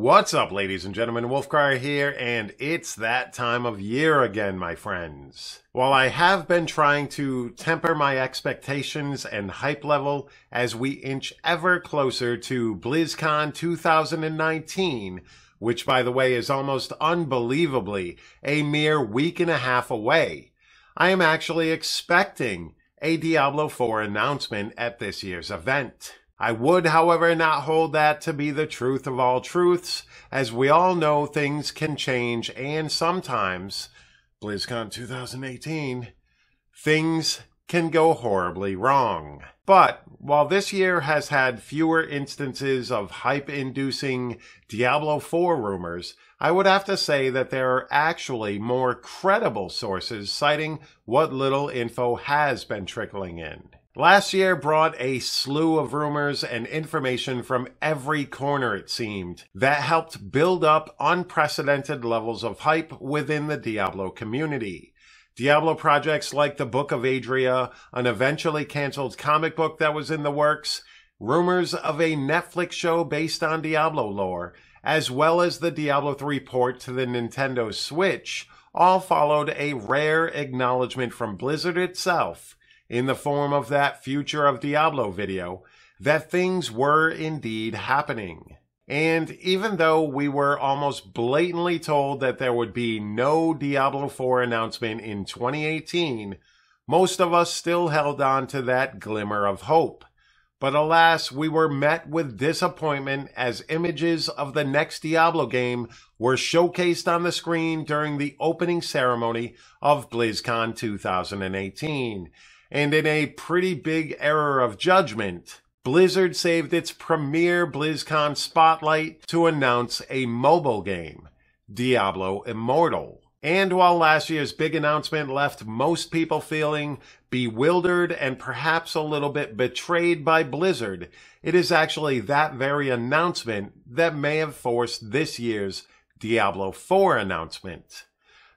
What's up, ladies and gentlemen? Wolfgar here, and it's that time of year again, my friends. While I have been trying to temper my expectations and hype level as we inch ever closer to Blizzcon 2019, which, by the way, is almost unbelievably a mere week and a half away, I am actually expecting a Diablo 4 announcement at this year's event. I would, however, not hold that to be the truth of all truths, as we all know things can change, and sometimes, BlizzCon 2018, things can go horribly wrong. But while this year has had fewer instances of hype-inducing Diablo 4 rumors, I would have to say that there are actually more credible sources citing what little info has been trickling in. Last year brought a slew of rumors and information from every corner, it seemed, that helped build up unprecedented levels of hype within the Diablo community. Diablo projects like the Book of Adria, an eventually canceled comic book that was in the works, rumors of a Netflix show based on Diablo lore, as well as the Diablo 3 port to the Nintendo Switch, all followed a rare acknowledgement from Blizzard itself, in the form of that Future of Diablo video, that things were indeed happening. And even though we were almost blatantly told that there would be no Diablo 4 announcement in 2018, most of us still held on to that glimmer of hope. But alas, we were met with disappointment as images of the next Diablo game were showcased on the screen during the opening ceremony of BlizzCon 2018. And in a pretty big error of judgment, Blizzard saved its premier BlizzCon spotlight to announce a mobile game, Diablo Immortal. And while last year's big announcement left most people feeling bewildered and perhaps a little bit betrayed by Blizzard, it is actually that very announcement that may have forced this year's Diablo 4 announcement.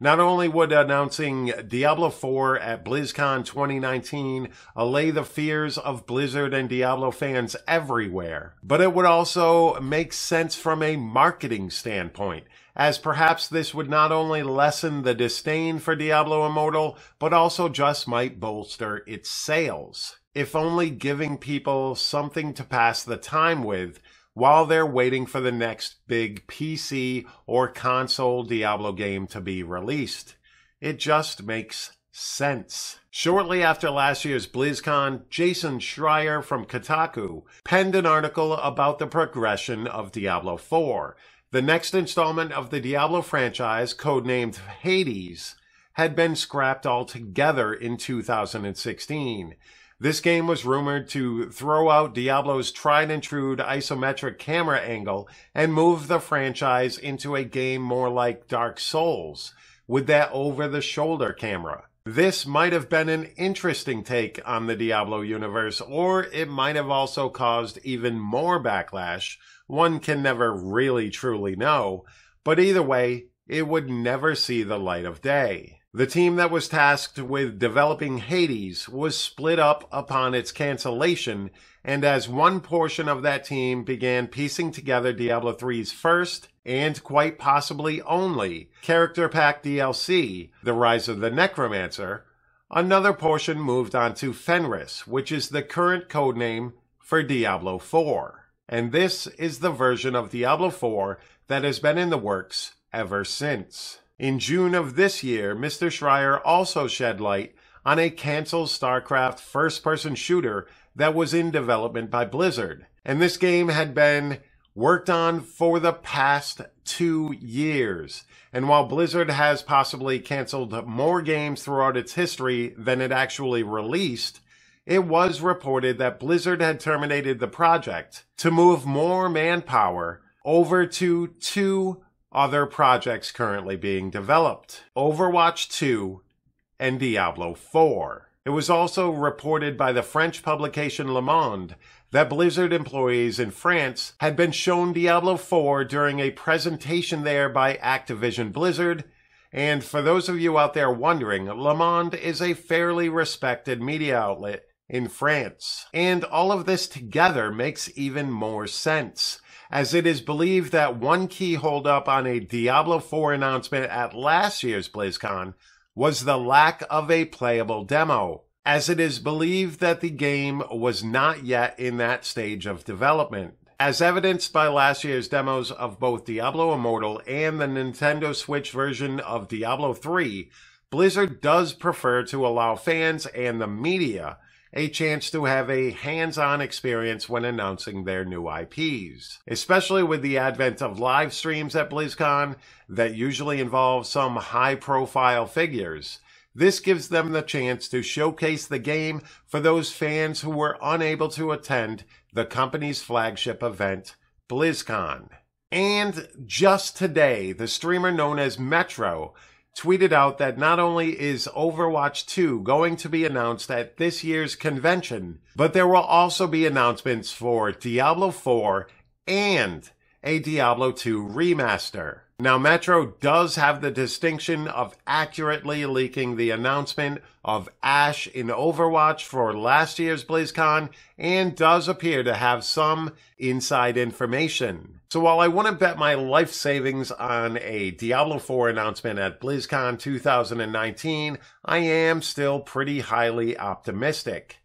Not only would announcing Diablo 4 at BlizzCon 2019 allay the fears of Blizzard and Diablo fans everywhere, but it would also make sense from a marketing standpoint, as perhaps this would not only lessen the disdain for Diablo Immortal, but also just might bolster its sales, if only giving people something to pass the time with while they're waiting for the next big PC or console Diablo game to be released. It just makes sense. Shortly after last year's BlizzCon, Jason Schreier from Kotaku penned an article about the progression of Diablo 4. The next installment of the Diablo franchise, codenamed Hades, had been scrapped altogether in 2016. This game was rumored to throw out Diablo's tried-and-true isometric camera angle and move the franchise into a game more like Dark Souls, with that over-the-shoulder camera. This might have been an interesting take on the Diablo universe, or it might have also caused even more backlash. One can never really truly know, but either way, it would never see the light of day. The team that was tasked with developing Hades was split up upon its cancellation, and as one portion of that team began piecing together Diablo 3's first, and quite possibly only, character pack DLC, The Rise of the Necromancer, another portion moved on to Fenris, which is the current codename for Diablo 4. And this is the version of Diablo 4 that has been in the works ever since. In June of this year, Mr. Schreier also shed light on a canceled StarCraft first-person shooter that was in development by Blizzard. And this game had been worked on for the past 2 years. And while Blizzard has possibly canceled more games throughout its history than it actually released, it was reported that Blizzard had terminated the project to move more manpower over to two other projects currently being developed: Overwatch 2 and Diablo 4. It was also reported by the French publication Le Monde that Blizzard employees in France had been shown Diablo 4 during a presentation there by Activision Blizzard. And for those of you out there wondering, Le Monde is a fairly respected media outlet in France. And all of this together makes even more sense, as it is believed that one key holdup on a Diablo 4 announcement at last year's BlizzCon was the lack of a playable demo, as it is believed that the game was not yet in that stage of development. As evidenced by last year's demos of both Diablo Immortal and the Nintendo Switch version of Diablo 3, Blizzard does prefer to allow fans and the media a chance to have a hands-on experience when announcing their new IPs. Especially with the advent of live streams at BlizzCon that usually involve some high-profile figures, this gives them the chance to showcase the game for those fans who were unable to attend the company's flagship event, BlizzCon. And just today, the streamer known as Metro tweeted out that not only is Overwatch 2 going to be announced at this year's convention, but there will also be announcements for Diablo 4 and a Diablo 2 remaster. Now, Metro does have the distinction of accurately leaking the announcement of Ashe in Overwatch for last year's BlizzCon and does appear to have some inside information. So while I wouldn't bet my life savings on a Diablo 4 announcement at BlizzCon 2019, I am still pretty highly optimistic.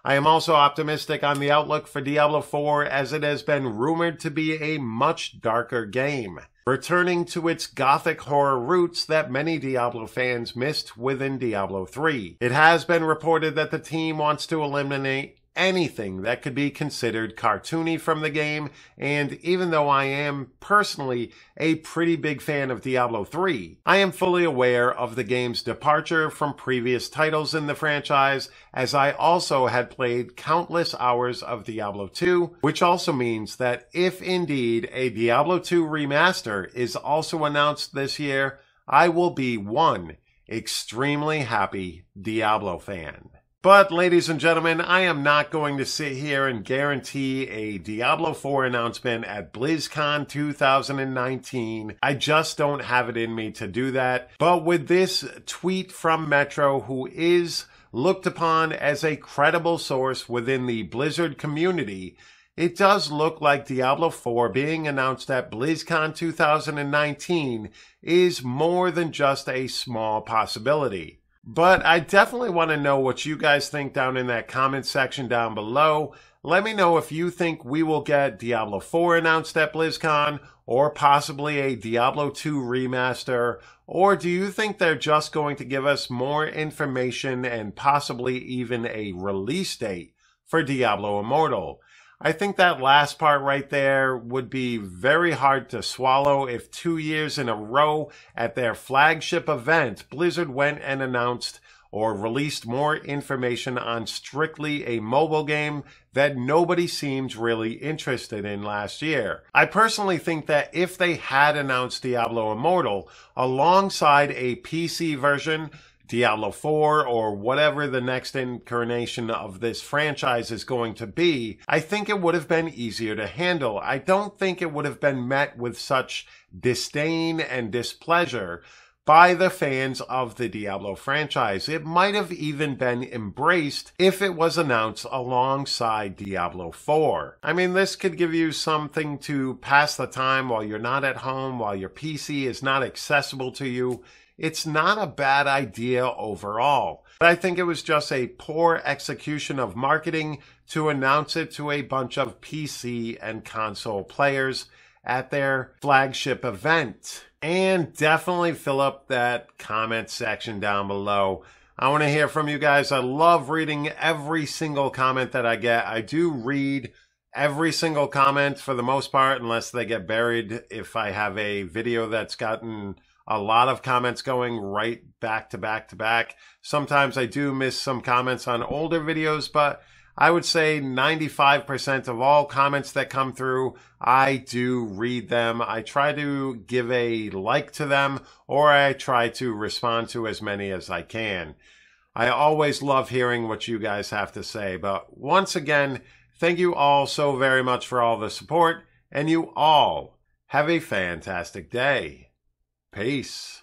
I am also optimistic on the outlook for Diablo 4 as it has been rumored to be a much darker game, returning to its gothic horror roots that many Diablo fans missed within Diablo 3. It has been reported that the team wants to eliminate anything that could be considered cartoony from the game, and even though I am personally a pretty big fan of Diablo 3, I am fully aware of the game's departure from previous titles in the franchise, as I also had played countless hours of Diablo 2, which also means that if indeed a Diablo 2 remaster is also announced this year, I will be one extremely happy Diablo fan. But, ladies and gentlemen, I am not going to sit here and guarantee a Diablo 4 announcement at BlizzCon 2019. I just don't have it in me to do that. But with this tweet from Metro, who is looked upon as a credible source within the Blizzard community, it does look like Diablo 4 being announced at BlizzCon 2019 is more than just a small possibility. But I definitely want to know what you guys think down in that comment section down below. Let me know if you think we will get Diablo 4 announced at BlizzCon, or possibly a Diablo 2 remaster, or do you think they're just going to give us more information and possibly even a release date for Diablo Immortal? I think that last part right there would be very hard to swallow if 2 years in a row at their flagship event, Blizzard went and announced or released more information on strictly a mobile game that nobody seemed really interested in last year. I personally think that if they had announced Diablo Immortal alongside a PC version, Diablo 4 or whatever the next incarnation of this franchise is going to be, I think it would have been easier to handle. I don't think it would have been met with such disdain and displeasure by the fans of the Diablo franchise. It might have even been embraced if it was announced alongside Diablo 4. I mean, this could give you something to pass the time while you're not at home, while your PC is not accessible to you. It's not a bad idea overall, but I think it was just a poor execution of marketing to announce it to a bunch of PC and console players at their flagship event. And definitely fill up that comment section down below. I want to hear from you guys. I love reading every single comment that I get. I do read every single comment for the most part, unless they get buried. If I have a video that's gotten a lot of comments going right back to back to back. Sometimes I do miss some comments on older videos, but I would say 95% of all comments that come through, I do read them. I try to give a like to them, or I try to respond to as many as I can. I always love hearing what you guys have to say, but once again, thank you all so very much for all the support, and you all have a fantastic day. Peace.